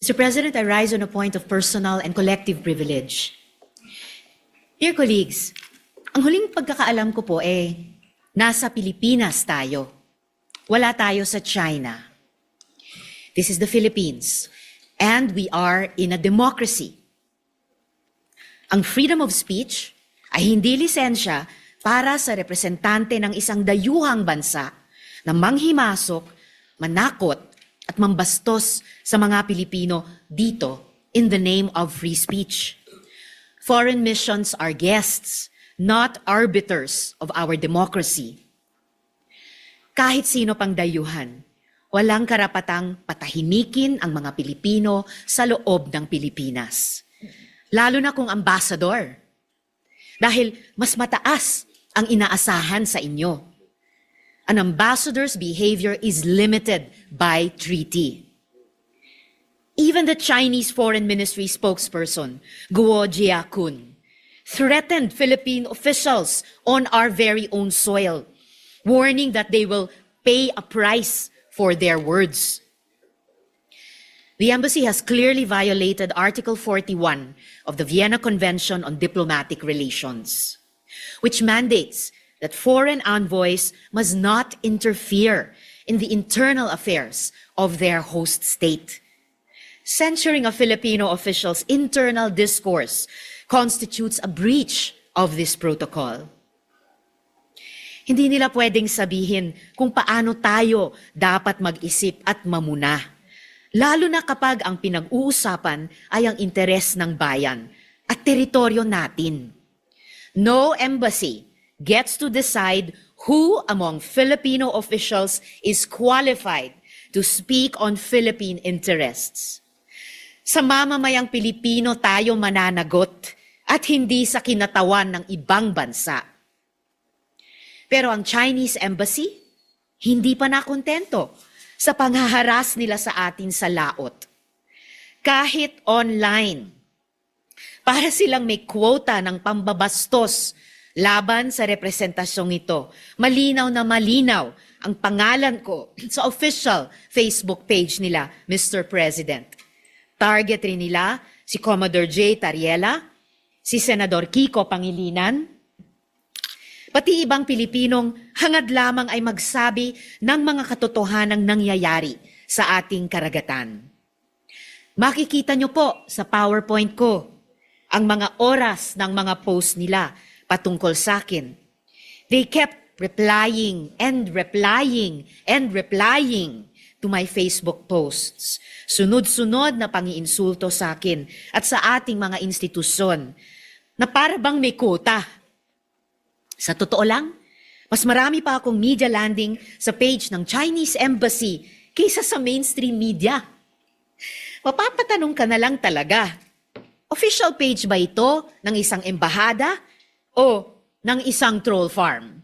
Mr. President, I rise on a point of personal and collective privilege. Dear colleagues, ang huling pagkakaalam ko po nasa Pilipinas tayo. Wala tayo sa China. This is the Philippines, and we are in a democracy. Ang freedom of speech ay hindi lisensya para sa representante ng isang dayuhang bansa na manghimasok, manakot, at mambastos sa mga Pilipino dito in the name of free speech. Foreign missions are guests, not arbiters of our democracy. Kahit sino pang dayuhan, walang karapatang patahimikin ang mga Pilipino sa loob ng Pilipinas. Lalo na kung ambassador. Dahil mas mataas ang inaasahan sa inyo. An ambassador's behavior is limited by treaty. Even the Chinese Foreign Ministry spokesperson, Guo Jiakun, threatened Philippine officials on our very own soil, warning that they will pay a price for their words. The embassy has clearly violated Article 41 of the Vienna Convention on Diplomatic Relations, which mandates that foreign envoys must not interfere in the internal affairs of their host state. Censuring a Filipino official's internal discourse constitutes a breach of this protocol. Hindi nila pwedeng sabihin kung paano tayo dapat mag-isip at mamuna, lalo na kapag ang pinag-uusapan ay ang interes ng bayan at teritoryo natin. No embassy gets to decide who among Filipino officials is qualified to speak on Philippine interests. Sa mamamayang Pilipino tayo mananagot at hindi sa kinatawan ng ibang bansa. Pero ang Chinese embassy, hindi pa nakontento sa panghaharas nila sa atin sa laot. Kahit online, para silang may quota ng pambabastos laban sa representasyong ito. Malinaw na malinaw ang pangalan ko sa official Facebook page nila, Mr. President. Target rin nila si Commodore J. Tariela, si Senador Kiko Pangilinan, pati ibang Pilipinong hangad lamang ay magsabi ng mga katotohanang nangyayari sa ating karagatan. Makikita nyo po sa PowerPoint ko ang mga oras ng mga post nila patungkol sa akin. They kept replying and replying and replying to my Facebook posts. Sunod-sunod na pangiinsulto sa akin at sa ating mga institusyon na para bang may quota. Sa totoo lang, mas marami pa akong media landing sa page ng Chinese Embassy kaysa sa mainstream media. Mapapatanong ka na lang talaga, official page ba ito ng isang embahada o ng isang troll farm?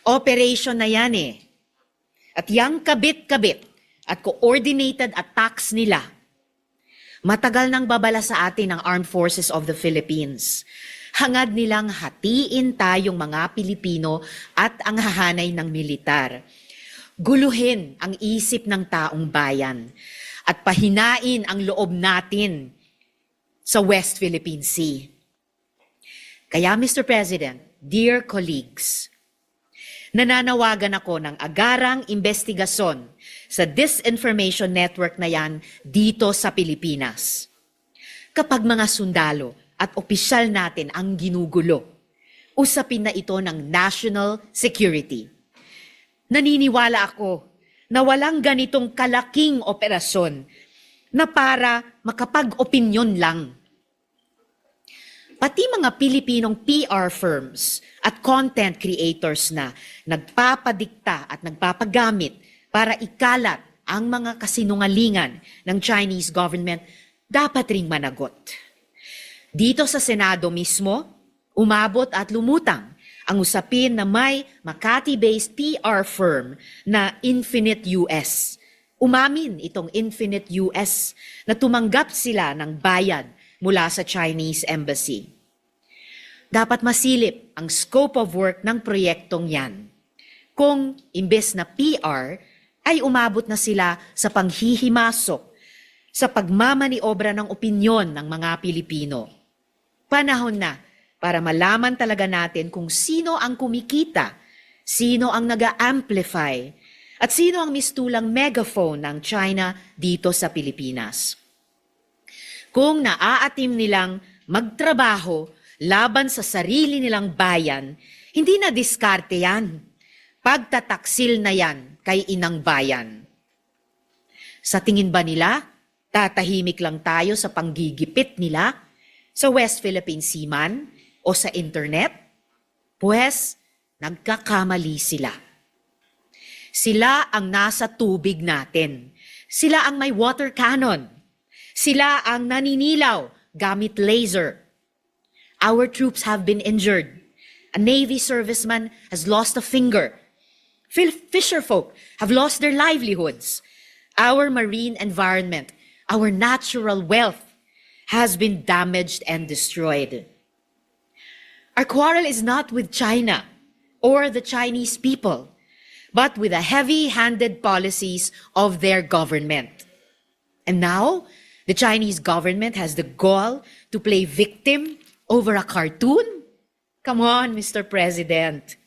Operation na yan At yang kabit-kabit at coordinated attacks nila, matagal nang babala sa atin ng Armed Forces of the Philippines. Hangad nilang hatiin tayong mga Pilipino at ang hahanay ng militar. Guluhin ang isip ng taong bayan at pahinain ang loob natin sa West Philippine Sea. Kaya Mr. President, dear colleagues, nananawagan ako ng agarang investigasyon sa disinformation network na yan dito sa Pilipinas. Kapag mga sundalo at opisyal natin ang ginugulo, usapin na ito ng national security. Naniniwala ako na walang ganitong kalaking operasyon na para makapag-opinyon lang. Pati mga Pilipinong PR firms at content creators na nagpapadikta at nagpapagamit para ikalat ang mga kasinungalingan ng Chinese government dapat ring managot. Dito sa Senado mismo, umabot at lumutang ang usapin na may Makati-based PR firm na Infinite US. Umamin itong Infinite US na tumanggap sila ng bayad mula sa Chinese Embassy. Dapat masilip ang scope of work ng proyektong yan. Kung imbes na PR ay umabot na sila sa panghihimasok, sa pagmamaniobra ng opinyon ng mga Pilipino. Panahon na para malaman talaga natin kung sino ang kumikita, sino ang nag-amplify, at sino ang mistulang megaphone ng China dito sa Pilipinas. Kung naaatim nilang magtrabaho laban sa sarili nilang bayan, hindi na diskarte yan. Pagtataksil na yan kay inang bayan. Sa tingin ba nila, tatahimik lang tayo sa panggigipit nila sa West Philippine Sea man o sa internet? Pues, nagkakamali sila. Sila ang nasa tubig natin. Sila ang may water cannon. Sila ang naninilaw gamit laser. Our troops have been injured. A Navy serviceman has lost a finger. Fisherfolk have lost their livelihoods. Our marine environment, our natural wealth has been damaged and destroyed. Our quarrel is not with China or the Chinese people, but with the heavy-handed policies of their government. And now, the Chinese government has the gall to play victim over a cartoon? Come on, Mr. President.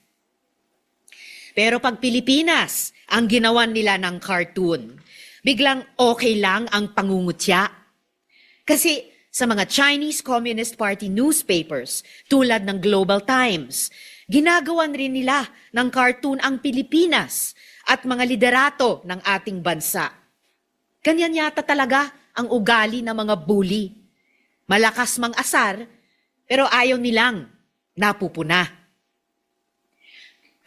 Pero pag Pilipinas ang ginawan nila ng cartoon, biglang okay lang ang pangungutya. Kasi sa mga Chinese Communist Party newspapers tulad ng Global Times, ginagawan rin nila ng cartoon ang Pilipinas at mga liderato ng ating bansa. Ganyan yata talaga ang ugali ng mga bully. Malakas mang asar, pero ayaw nilang napupuna.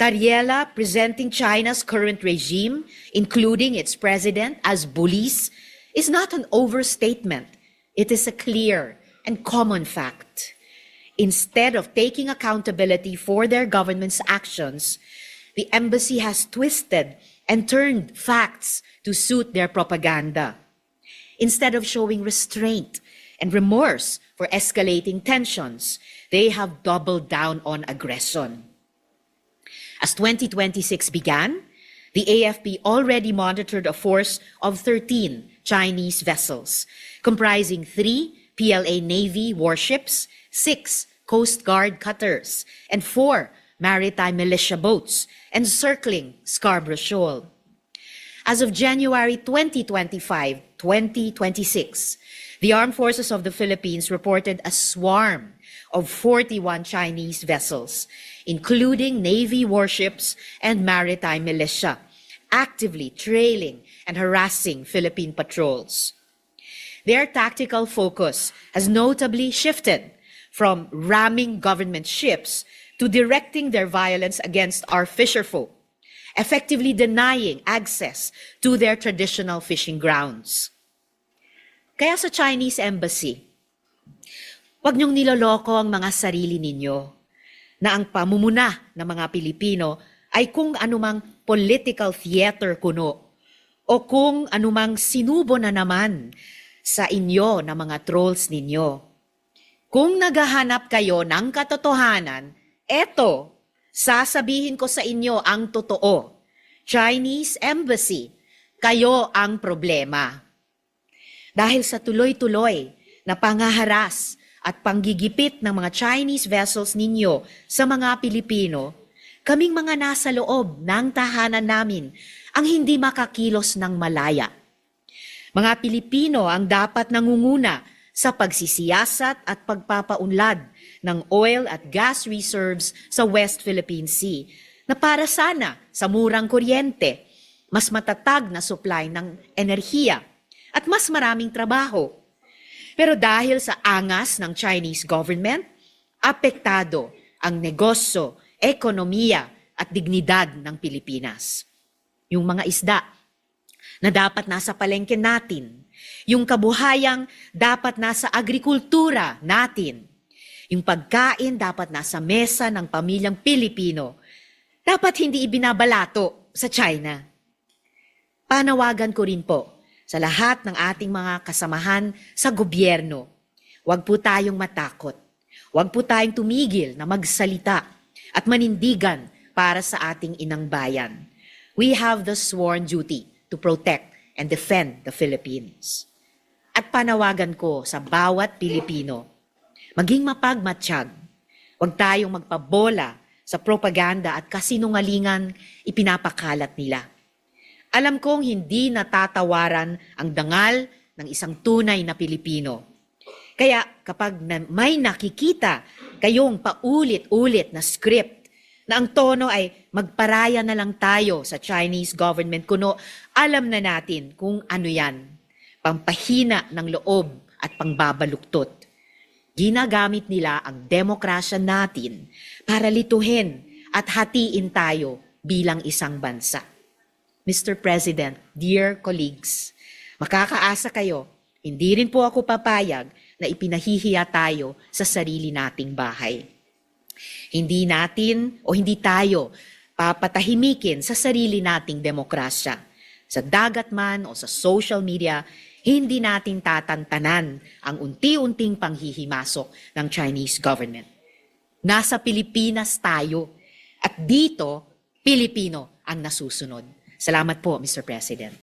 Tariela presenting China's current regime, including its president, as bullies, is not an overstatement. It is a clear and common fact. Instead of taking accountability for their government's actions, the embassy has twisted and turned facts to suit their propaganda. Instead of showing restraint and remorse for escalating tensions, they have doubled down on aggression. As 2026 began, the AFP already monitored a force of 13 Chinese vessels, comprising 3 PLA Navy warships, 6 Coast Guard cutters, and 4 maritime militia boats encircling Scarborough Shoal. As of January 2025-2026, the Armed Forces of the Philippines reported a swarm of 41 Chinese vessels, including Navy warships and maritime militia, actively trailing and harassing Philippine patrols. Their tactical focus has notably shifted from ramming government ships to directing their violence against our fisherfolk, effectively denying access to their traditional fishing grounds. Kaya sa Chinese Embassy, huwag niyong niloloko ang mga sarili ninyo na ang pamumuna ng mga Pilipino ay kung anumang political theater kuno o kung anumang sinubo na naman sa inyo ng mga trolls ninyo. Kung naghahanap kayo ng katotohanan, eto, sasabihin ko sa inyo ang totoo. Chinese Embassy, kayo ang problema. Dahil sa tuloy-tuloy na pangaharas at panggigipit ng mga Chinese vessels ninyo sa mga Pilipino, kaming mga nasa loob ng tahanan namin ang hindi makakilos ng malaya. Mga Pilipino ang dapat nangunguna sa pagsisiyasat at pagpapaunlad ng oil at gas reserves sa West Philippine Sea na para sana sa murang kuryente, mas matatag na supply ng enerhiya at mas maraming trabaho. Pero dahil sa angas ng Chinese government, apektado ang negosyo, ekonomiya at dignidad ng Pilipinas. Yung mga isda na dapat nasa palengke natin, yung kabuhayang dapat nasa agrikultura natin, yung pagkain dapat nasa mesa ng pamilyang Pilipino, dapat hindi ibinabalato sa China. Panawagan ko rin po sa lahat ng ating mga kasamahan sa gobyerno, huwag po tayong matakot. Huwag po tayong tumigil na magsalita at manindigan para sa ating inang bayan. We have the sworn duty to protect and defend the Philippines. At panawagan ko sa bawat Pilipino, maging mapagmatsyag. Huwag tayong magpabola sa propaganda at kasinungalingan ipinapakalat nila. Alam kong hindi natatawaran ang dangal ng isang tunay na Pilipino. Kaya kapag may nakikita kayong paulit-ulit na script na ang tono ay magparaya na lang tayo sa Chinese government kuno, alam na natin kung ano yan. Pampahina ng loob at pangbabaluktot. Ginagamit nila ang demokrasya natin para lituhin at hatiin tayo bilang isang bansa. Mr. President, dear colleagues, makakaasa kayo, hindi rin po ako papayag na ipinahihiya tayo sa sarili nating bahay. Hindi natin o hindi tayo papatahimikin sa sarili nating demokrasya. Sa dagat man o sa social media, hindi natin tatantanan ang unti-unting panghihimasok ng Chinese government. Nasa Pilipinas tayo at dito, Pilipino ang nasusunod. Salamat po, Mr. President.